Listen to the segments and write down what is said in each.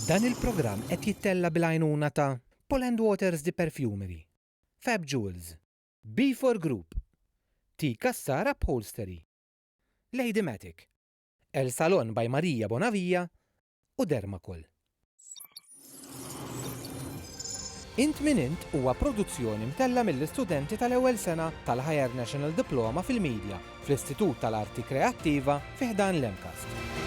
Dan il-programm qed jittella bil-għajnuna ta' Poland Waters di Perfumery, Fab Jewels, B4 Group, T. Cassara Upholstery, Lady Matic, El Salon by Marija Bonavija u Dermacol. Int min int huwa produzzjoni mtella mill-istudenti tal-ewwel sena tal-Higher National Diploma fil-Media fl-Istitut tal-Arti Kreattiva fi ħdan l-Emcast.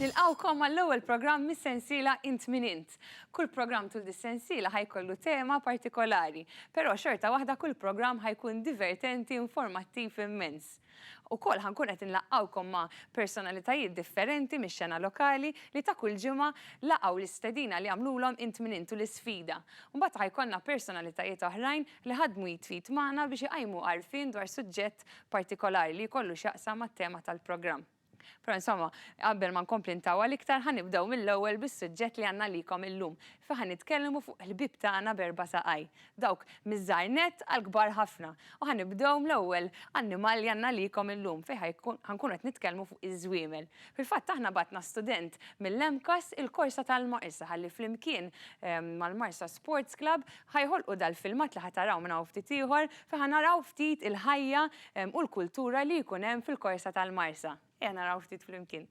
Nilqawkom għall-ewwel programm mis-sensiela Int min Int. Kull programm tul dis-sensiela ħajkollu tema partikolari, però xorta waħda kull programm ħajkun divertenti, informattiv immens. Ukoll ħankun qed inlaqgħukom ma' personalitajiet differenti mix-xena lokali li ta' kull ġimgħa laqgħu l-istedina li għamlulhom Int min Int u l-isfida. Mbagħad ħajkollna personalitajiet oħrajn li ħadmu jitfit magħna biex iqajmu għarfien dwar suġġett partikolari li jkollu x'jaqsam mat-tema tal-programm. Però insomma, qabel ma nkompli ntawwa l-iktar ħanibdew mill-ewwel bis-suġġett li għandna likom illum. Fi ħanitkellmu fuq il-ħbieb tagħna b'4 saqaj. Dawk miż-żgħar nett għal kbar ħafna. U ħanibdew mill-ewwel annimal li għandna likom illum fejn ħankunu qed nitkellmu fuq iż-żwiemel. Fil-fatt aħna bagħtna student mill-Emcas il-korsa tal-Marsa ħalli flimkien mal-Marsa Sports Club ħajħolqu dal-filmat li ħataraw minn hawn ftit ieħor fejn ħanaraw ftit il-ħajja u l-kultura li jkun hemm fil-korsa tal-Marsa. Naraw ftit flimkien.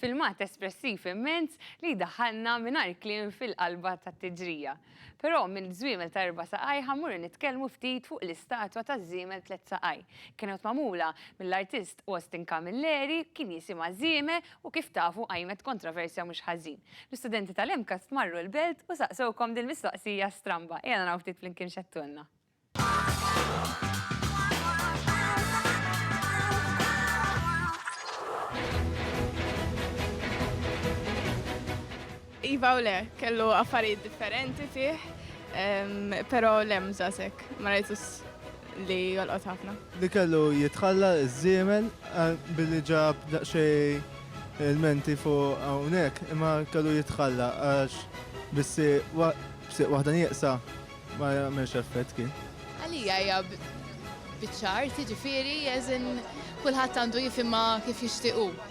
Filmat espressiv immens li daħalna mingħajr kliem fil-qalba tat-tiġrija. Però mill-żwiemel ta' 4 saqaj ħammur nitkellmu ftit fuq l-istatwa taż-żiemel 3 saqaj. Kienet magħmula mill-artist Austin Camilleri, kien jisimha Żiemel u kif tafu qajmet kontroversja mhux ħażin. L-istudenti tal-Imkast marru l-belt u saqsewkom din mistoqsija stramba. Ejja naraw ftit flimkien x'għedtulna. Iva u le, kellu affarijiet differenti fih, pero le mżasek, ma rajtus li jolqot ħafna. Li kellu jitħalla iż-żiemel billi ġab daqsxej il-menti fuq hawnhekk, imma kellu jitħalla għax bissi waħda nieqsa ma jagħmelx effett kien. Għalija hija biċ-ċar, tiġifieri jeżin kulħadd għandu jifhimha kif jixtiequ.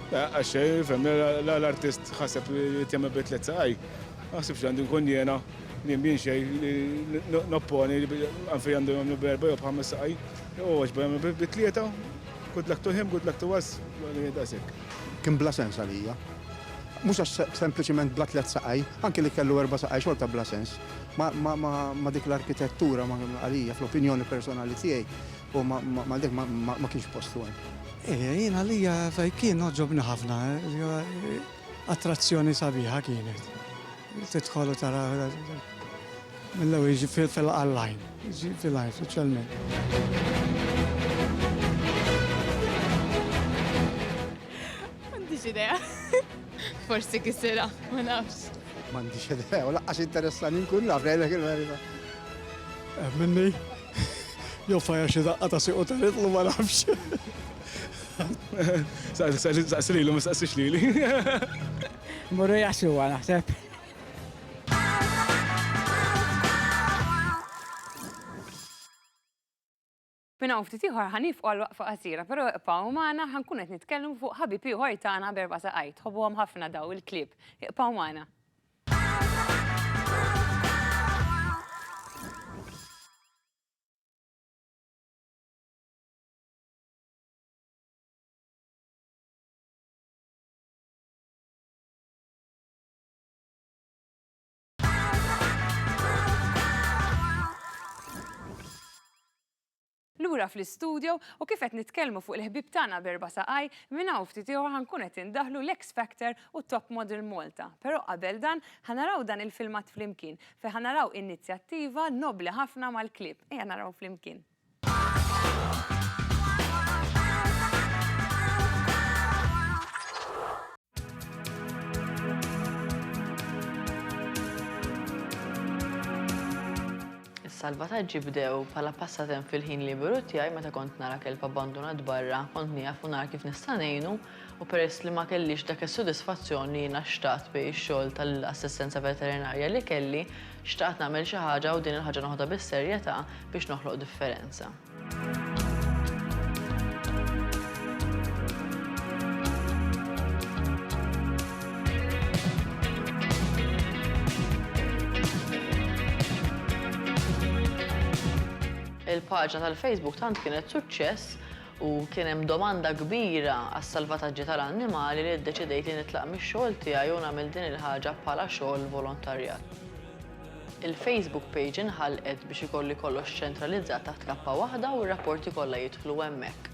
Għaxej, fem, l-artist ħaseb li jtjemma bit 3 saqaj. Għasib għandu nkun jena, li mbien xej, nopponi, għanfi għandu għamlu b4 u b5 saqaj. U għaxba għamlu bit 3, good luck to him, good luck to us, għalli jidasek. Kien bla sens għalija. Mux għax sempliciment bla 3 saqaj, anke li kellu 4 saqaj xorta bla sens. Ma dik l-arkitettura għalija, fl-opinjoni personali tiegħi, u ma dik ma kienx postu għem. Jien għalija kien oġobni ħafna, attrazzjoni sabiħa kienet. Tidħolu tara mill-ewwel fil-online, fil-live, speċjalment. M'għandix idea. Forsi kisira, ma nafx. M'għandix idea, u laqqas interessani nkun naf ngħidlek il-verità. Minni, jew fajja xi daqqa ta' siqu taritlu ma nafx. Saqsililu, ma saqsix lili. Murru jaxuwa naħseb. Minna ftit ieħor ħanifqu għal-waqfa qasira, però iqpaw magħna ħankun qed nitkellmu fuq ħabib ieħor tagħna b'4 saqaj. Tħobbuhom ħafna daw il-klieb. Iqpaw magħna. Lura fl-istudio u kif qed nitkellmu fuq il-ħbib tagħna b'4 saqaj, minn hawn ftit ieħor ħankun qed indaħlu l-X Factor u Top Model Malta. Però qabel dan ħanaraw dan il-filmat flimkien fejn ħanaraw inizjattiva nobbli ħafna mal-klieb. Ejja naraw flimkien. Is-salvataġġi bdew bħala passatemp fil-ħin liberu tiegħi meta kont nara kelb abbandonat barra, kont nieqaf u nara kif nista' ngħinu u peress li ma kellix dak is-sodisfazzjoni jiena xtaqt bej ix-xogħol tal-assistenza veterinarja li kelli, xtaqt nagħmel xi ħaġa u din il-ħaġa noħodha bis-serjetà biex noħloq differenza. Il-paġna tal-Facebook tant kienet suċċess u kien hemm domanda kbira għas-salvataġġi tal-annimali li ddeċidejt li nitlaq mix-xogħol tiegħi u nagħmel din il-ħaġa bħala xogħol volontarjat. Il-Facebook page inħalqet biex ikolli kollox ċentralizzat taħt kappa waħda u r-rapporti kollha jidħlu hemmhekk.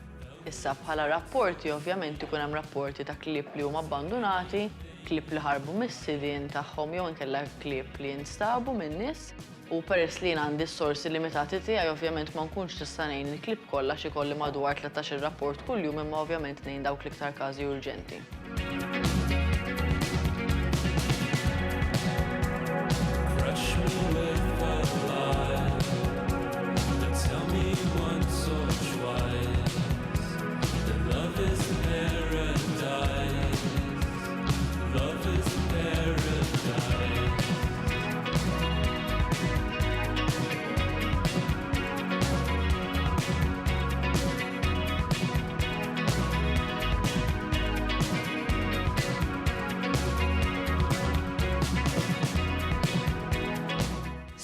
Issa bħala rapporti ovvjament ikun hemm rapporti ta' klieb li huma abbandonati, klieb li ħarbu mis-sidien tagħhom jew inkella klieb li jinstabu min-nies. U peress li għandi s-sorsi limitati tiegħi ovvjament ma nkunx tista' ngħin il-klieb kollha xi jkolli madwar 13 rapport kuljum imma ovvjament ngħin dawk l-iktar każi urġenti.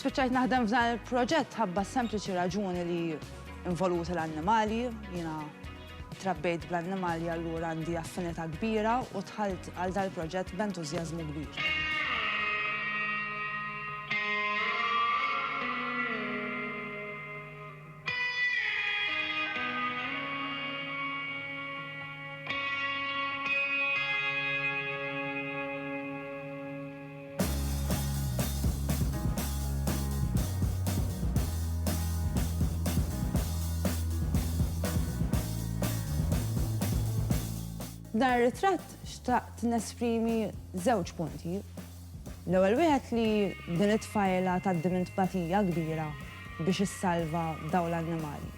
Spiċċajt naħdem f'dan il-proġett ħabba sempliċi raġuni li involuti l-annimali, jiena trabbejt bl-annimali allura għandi affinità kbira u tħalt għal dal-proġett b'entużjażmu kbir. Dan ir-ritratt xtaqt nesprimi żewġ punti. L-ewwel wieħed li din it-tfajla tgħaddi minn tbatija kbira biex issalva dawn l-annimali.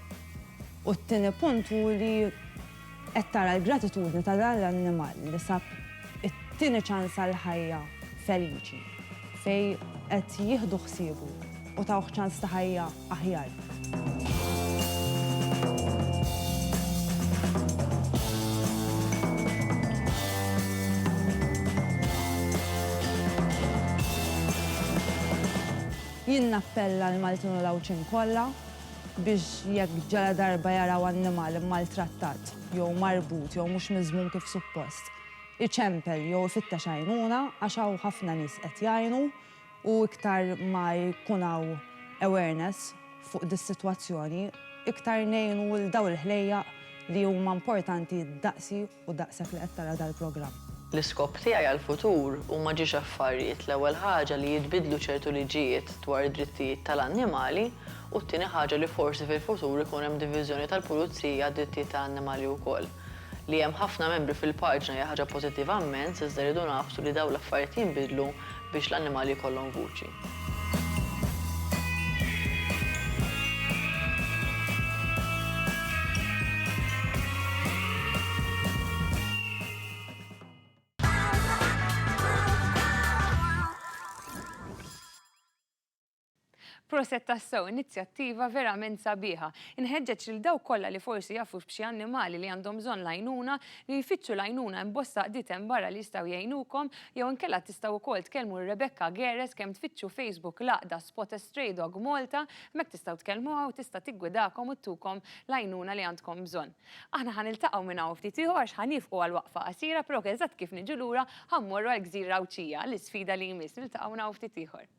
U t-tieni punt hu li qed tara l-gratitudni ta' dan l-annimal li sab it-tieni ċans għall-ħajja feliċi fejn qed jieħdu ħsiebu u tawh ċans ta' ħajja aħjar. Jien nappella l-Maltin u l-Awċin kollha biex jekk ġala darba jaraw annimali maltrattat jew marbut jew mhux miżmum kif suppost, iċempel jew ifittex għajnuna għax hawn ħafna nies qed jgħinu u iktar ma jkun hawn awareness fuq dis-sitwazzjoni, iktar ngħinu lil dawn il-ħlejja li huma importanti daqsi u daqshekk li qed tara dal-programm. L-iskop tiegħi għall-futur huma ġiex affarijiet l-ewwel ħaġa li jitbidlu ċertu liġijiet dwar id-drittijiet tal-annimali u t-tieni ħaġa li forsi fil-futur ikun hemm diviżjoni tal-pulizija d-drittijiet tal-annimali wkoll. Li hemm ħafna membri fil-paġna hija ħaġa pożittiva immens iżda rridu nafsu li dawn l-affarijiet jinbidlu biex l-annimali jkollhom vuċi. Proset tassew inizjattiva verament sabiħa. Inħeġġeġ il daw kollha li forsi jafu b'xi annimali li għandhom bżonn l-għajnuna li jfittxu l-għajnuna imbosta qdiet barra li jistgħu jgħinukom jew inkella tistgħu wkoll tkellmu Rebecca Geres kemm tfittxu Facebook laqda Spot a Stray Dog Malta, hemmhekk tistgħu tkellmuha u tista' tiggwidakom u ttukom l-għajnuna li għandkom bżonn. Aħna ħaniltaqgħu minn hawn ftit ieħor għax ħanifqu għal waqfa qasira però eżatt kif niġu lura ħammorru għall Gżira Awċija l-isfida li jmiss niltaqgħu minn hawn ftit ieħor.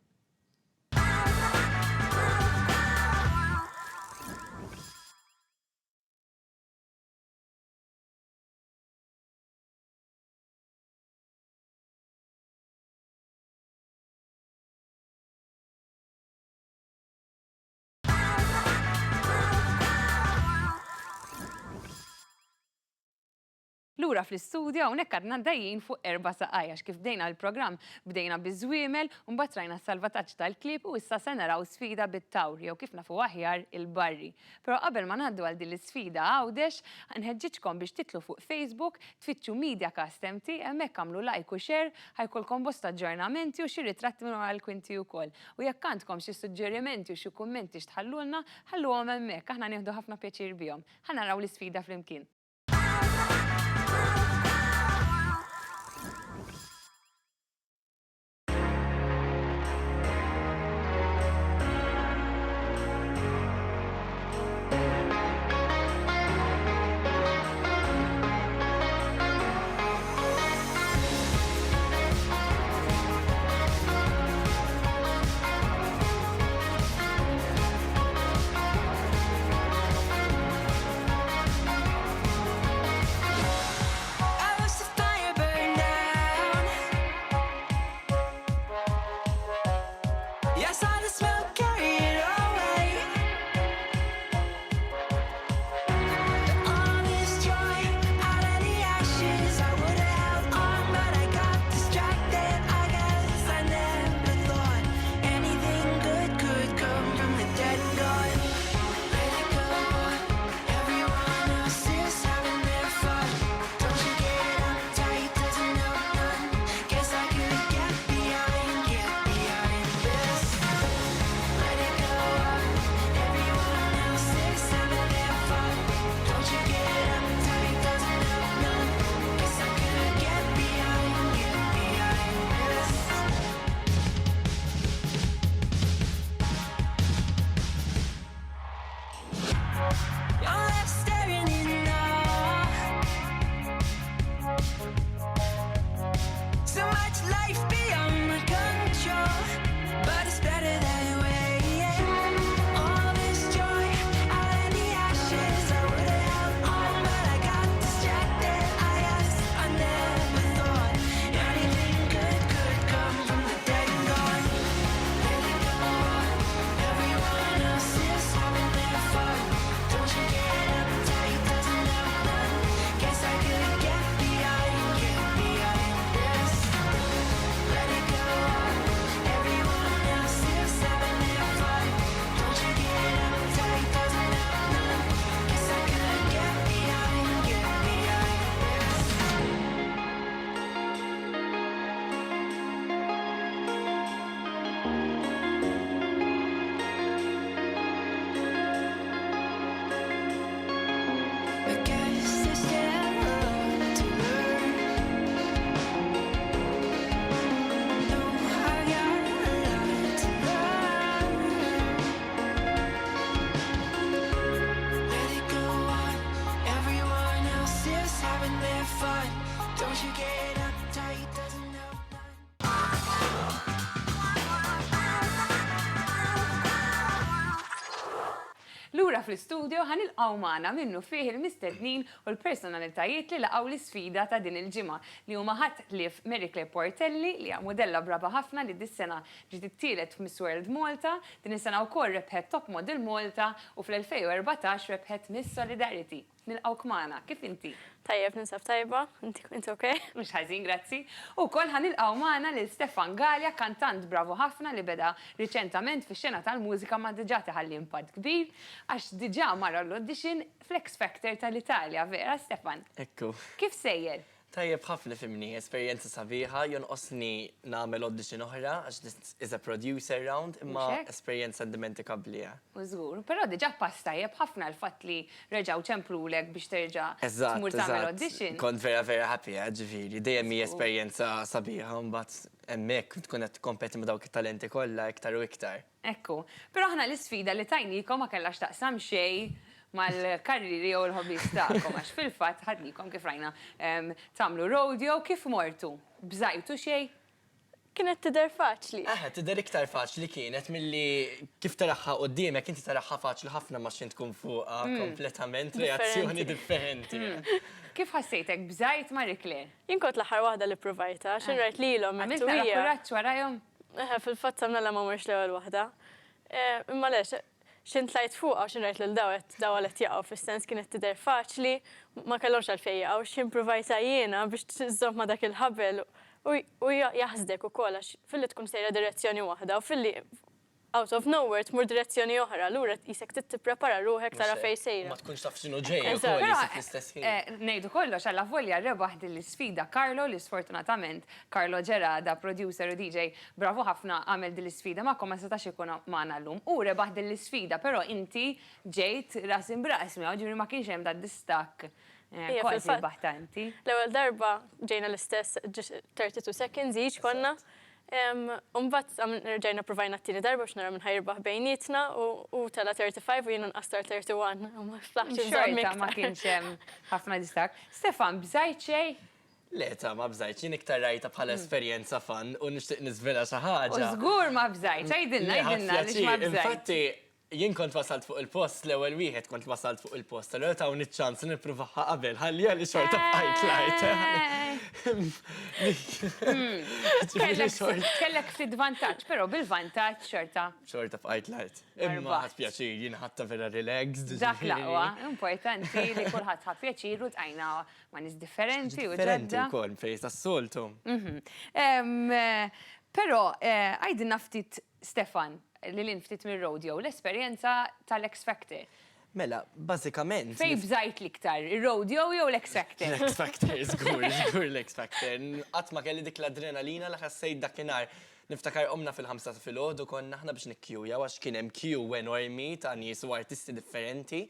Lura fl-istudju hawnhekk għadna dajjin fuq 4 saqajja kif bdejna l-programm bdejna biż-żwiemel u mbagħad rajna s-salvataġġ tal-klieb u issa se naraw sfida bit-tawr jew kif nafu aħjar il-barri. Però qabel ma ngħaddu għal din l-isfida għawdex nħeġġitkom biex titlu fuq Facebook, tfittxu Media Cast MT, hemmhekk għamlu like u share, ħajkolkom bosta aġġornamenti u xi ritratti minn wara l-kwinti wkoll. U jekk għandkom xi suġġerimenti u xi kummenti x'tħallulna, ħalluhom hemmhekk aħna nieħdu ħafna pjaċir bihom. Ħanaraw l-isfida flimkien. fl-istudio ħanilqgħu magħna minnu fih il-mistednin u l-personalitajiet li laqgħu l-isfida ta' din il-ġimgħa li huma ħadd ħlief Mary Claire Portelli li hija modella braba ħafna li dis-sena ġiet ittielet f'Miss World Malta, din is-sena wkoll rebħet Top Model Malta u fl-2014 rebħet Miss Solidarity. Nilqgħuk magħna, kif inti? Tajjeb, ninsab tajba, inti okej? Mhux ħażin, grazzi. U wkoll ħanilqgħu magħna lil Stefan Gallia, kantant bravo ħafna li beda riċentament fix-xena tal-mużika ma diġà teħalli impatt kbir għax diġà mara l-audition fl-X Factor tal-Italja, vera Stefan? Ekku. Kif sejjer? Tajjeb ħafna fimni, esperjenza sabiħa, jonqosni nagħmel audition oħra għax this is a producer round, imma esperjenza indimentikabli. U żgur, però diġà pass tajjeb ħafna l-fatt li reġgħu ċemplulek biex terġa' tmur tagħmel audition. Kont vera happy, ġifieri, dejjem hija esperjenza sabiħa, mbagħad hemmhekk tkun qed tkompeti ma' dawk it-talenti kollha iktar u iktar. Ekku, però aħna l-isfida li tajnikom ma kellax taqsam xejn mal-karriri u l-hobbies tagħkom għax fil-fatt ħadnikom kif rajna tagħmlu rodeo kif mortu. Bżajtu xejn? Kienet tidher faċli. Tidher iktar faċli kienet milli kif taraħħa quddiemek inti taraħħa faċli ħafna ma x'int tkun fuqha kompletament reazzjoni differenti. Kif ħassejtek bżajt Mary Claire? Jien kont l-aħħar waħda li provajta, x'in rajt lilhom Għamilta l-akkuraġġ warahom? Fil-fatt samna ma morx l-ewwel waħda. Imma lex, xin tlajt fuqa u xin rajt l-dawet dawalet jaqaw fil-sens kienet tidher faċli, ma kellhomx għalfejn jaqaw, xin provajta jiena biex tiżomm ma dak il-ħabel u jaħsdek ukoll għax filli tkun sejra direzzjoni waħda u filli out of nowhere tmur direzzjoni oħra, lura isek tipprepara ruħek tara fejn sejra. Ma tkunx taf x'inhu ġej ukoll isek l-istess ħin. Ngħidu kollox alla volja rebaħ din l-isfida Carlo li sfortunatament Carlo Ġerada, producer u DJ, bravo ħafna għamel din l-isfida magħkom ma setax ikun magħna llum. U rebaħ din l-isfida, però inti ġejt ras imbras miegħu ġifieri ma kienx hemm dak-distakk. Kważi baħtanti. L-ewwel darba ġejna l-istess 32 seconds each konna. Umbat rġajna provajna t-tini darba x'nara minn ħajrbaħ bejnietna u tala 35 u jiena nqastar 31. Xorta ma kienx hemm ħafna distak. Stefan, bżajt xejn? Leta, ma bżajt, jien iktar rajta bħala esperjenza fan u nixtieq niżvela xi ħaġa. U żgur ma bżajt, għajdilna għaliex ma bżajt. Infatti, jien kont wasalt fuq il-post, l-ewwel wieħed kont wasalt fuq il-post, allura tawni ċ-ċans nippruvaha qabel, ħalli għalli xorta b'qajt lajt. Kellek ftit vantaġġ, però bil-vantaġġ xorta. Xorta b'qajt lajt. Imma ħadd pjaċir, jien ħadta vera relaxed. Dak laqwa, importanti li kulħadd ħadd pjaċir u tqajna ma' nies differenti u ġodda. Differenti wkoll fejn tas-soltu. Però għajdilna ftit Stefan li l-inftit minn rodeo, l-esperjenza tal-X Factor. Mela, bażikament. Fej bżajt liktar, il-rodeo jew l-X Factor? L-X Factor, żgur l-X Factor. Qatt ma kelli dik l-adrenalina li ħassejt dakinhar. Niftakar omna fil-5 ta' filgħodu konna aħna biex nikkjuja għax kien hemm queue enormi ta' nies u artisti differenti.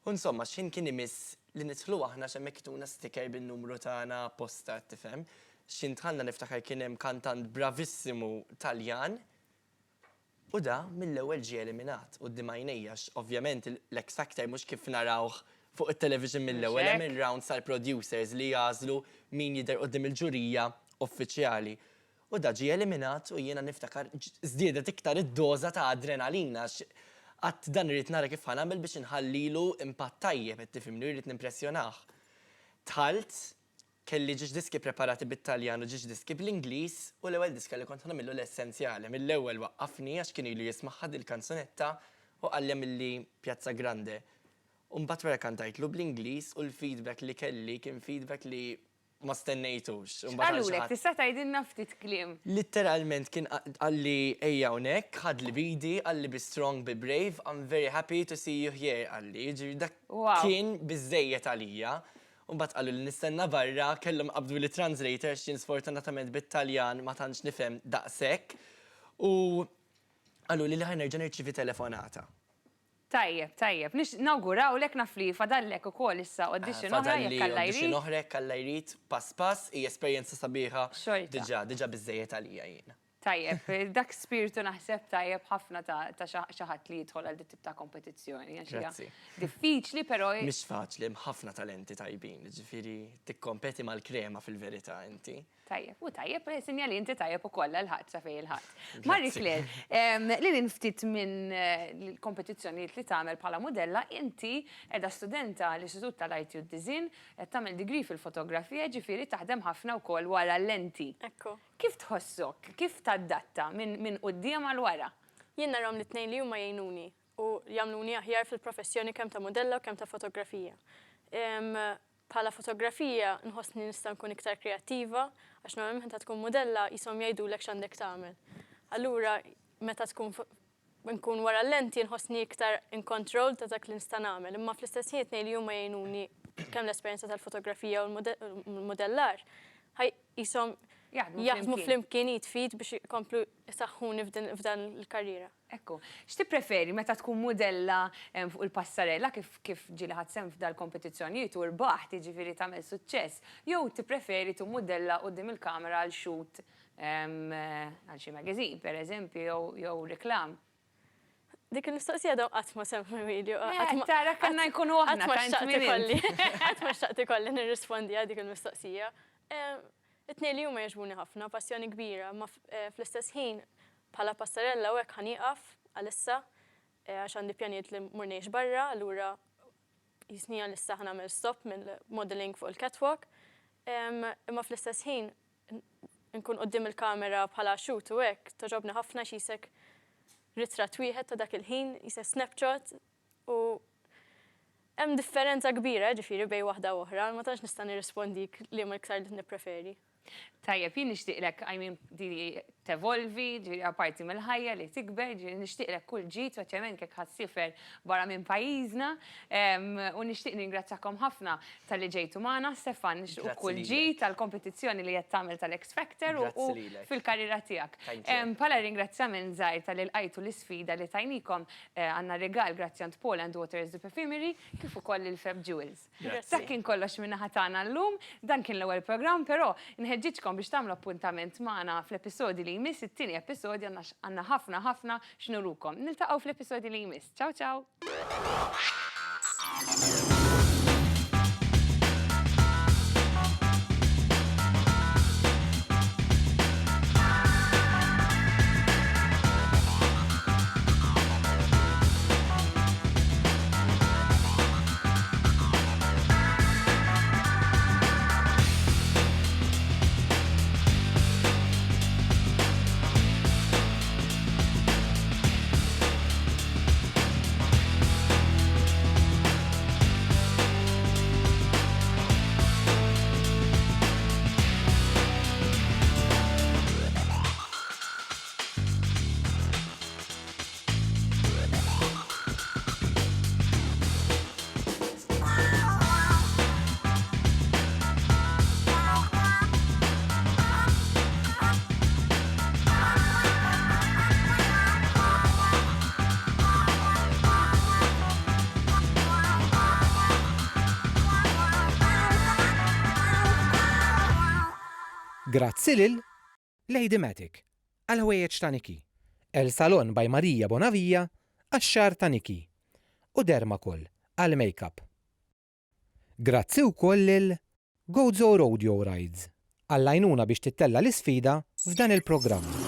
U insomma, x'in kien imiss li nidħlu aħna x'hemmhekk kituna sticker bin-numru tagħna posta tifhem. X'in tħallna niftakar kien hemm kantant bravissimu Taljan. U da mill-ewwel ġie eliminat u d-dimajnejjax, ovvjament l-X Factor mhux kif narawh fuq it-television mill-ewwel hemm il-round sal-producers li jażlu min jidher qudiem il-ġurija uffiċjali. U da ġie eliminat u jiena niftakar żdiedet iktar id-doża ta' adrenalina għadd dan irid nara kif ħanamel biex inħallilu impatt tajjeb qed tifhimni jrid nimpressjonah. Tħalt kelli ġiġ diski preparati bit-Taljan u ġiġ diski bl-Ingliż u l-ewwel diska li kont nagħmlu l-essenzjali. Mill-ewwel waqqafni għax kien ilu jismaħħa il-kanzunetta u qallem milli Pjazza Grande. U mbagħad wara kantajtlu bl-Ingliż u l-feedback li kelli kien feedback li ma stennejtux. Għallulek, tista' tgħidilna ftit kliem. Literalment kien għalli ejja hawnhekk, ħad li bidi, għalli be strong, be brave, I'm very happy to see you here, għalli. Dak kien biżejjed għalija. Umbat għallu li nistenna barra, kellhom qabdu li translator x'jien sfortunatament bit-Taljan ma tantx nifhem daqshekk. U għallu li ħanerġa' nirċievi telefonata. Tajjeb. Nawguraw lek naf li fadallek ukoll issa audition oħra jekk alla jrid. Audition oħra jekk alla jrid, pass hija esperjenza sabiħa diġà biżejjed għalija jiena. Tajjeb, dak spiritu naħseb tajjeb ħafna ta' xaħat li jidħol għal dit tip ta' kompetizzjoni. Grazzi. Diffiċli, però. Mhix faċli, hemm ħafna talenti tajbin, ġifieri tikkompeti mal-krema fil-verità inti. Tajjeb, u tajjeb, sinjali inti tajjeb ukoll l-ħadd sa fejn il-ħadd. Marie Claire, li ninftit minn l-kompetizzjonijiet li tagħmel bħala modella, inti qiegħda studenta l-Istitut tal-Art u d-Design qed tagħmel degree fil-fotografija, ġifieri taħdem ħafna wkoll wara l-lenti. Ekku. Kif tħossok? Kif tadatta minn quddiem għal wara? Jien narhom l-tnejn li huma jgħinuni u jagħmluni aħjar fil-professjoni kemm ta' modella u kemm ta' fotografija. Bħala fotografija nħossni nista' nkun iktar kreattiva għax normalment meta tkun modella jisom jgħidulek x'għandek tagħmel. Allura meta nkun wara l-lenti nħossni iktar in control ta' dak li nista' nagħmel. Imma fl-istess ħin tnejn li huma jgħinuni kemm l-esperjenza tal-fotografija u l-modellar jisom jaħdmu fl-imkien jitfid biex ikomplu saħħuni f'dan il-karriera. Ekku, x'ti preferi meta tkun modella fuq il-passarella kif ġili ħadsem f'dal-kompetizzjonijiet u rbaħ tiġifieri tagħmel suċċess, jew tippreferi tkun modella quddiem il-kamera għal shoot għal xi magazine pereżempju jew reklam? Dik il-mistoqsija dawn qatt ma semmi video. Tara kanna jkunu aħna qatt ma xtaqt ikolli nirrispondi għal dik il-mistoqsija. It-tnejn li huma jogħġbuni ħafna, passjoni kbira, ma fl-istess ħin bħala passarella u hekk ħanieqaf għalissa għax għandi pjanijiet li murnejx barra, allura jisni għalissa ħnagħmel stop mill-modeling fuq il-catwalk. Imma fl-istess ħin nkun qudiem il-kamera bħala shoot u hekk toġobni ħafna x'isek ritratt wieħed ta' dak il-ħin, jisek snapshot u hemm differenza kbira ġifieri bejn waħda u oħra, ma tantx nista' nirrispondik li ma iktar li nippreferi. Tajjeb, jien nixtieqlek di tevolvi, ġifieri apparti mill-ħajja li tikber, ġifieri nixtieqlek kull ġid speċjalment kek ħassifer barra minn pajjiżna u nixtieq ningrazzjakom ħafna tal-li ġejtu magħna, Stefan, nixtieq kull ġid tal-kompetizzjoni li qed tagħmel tal-X Factor u fil-karriera tiegħek. Bħala ringrazzjament żgħir tal-li lqajtu l-isfida li tajnikom għandna regal grazzi għand Poland Waters the Perfumery kif ukoll il-Feb Jewels. Dak kien kollox minn naħa tagħna llum, dan kien l-ewwel programm, però nħeġġitkom biex tagħmlu appuntament magħna fl-episodi li jmiss, it-tieni episodju għandna ħafna x'nurukom. Niltaqgħu fl-episodi li jmiss. Ciao ciao! Grazzi lil Lady Matic għal-ħwejjeġ ta' Niki, El Salon by Marija Bonavija għax-xar ta' Niki u Dermacol għal-makeup. Grazzi wkoll lil Gozo Rodeo Rides għall-għajnuna biex tittella l-isfida f'dan il-programm.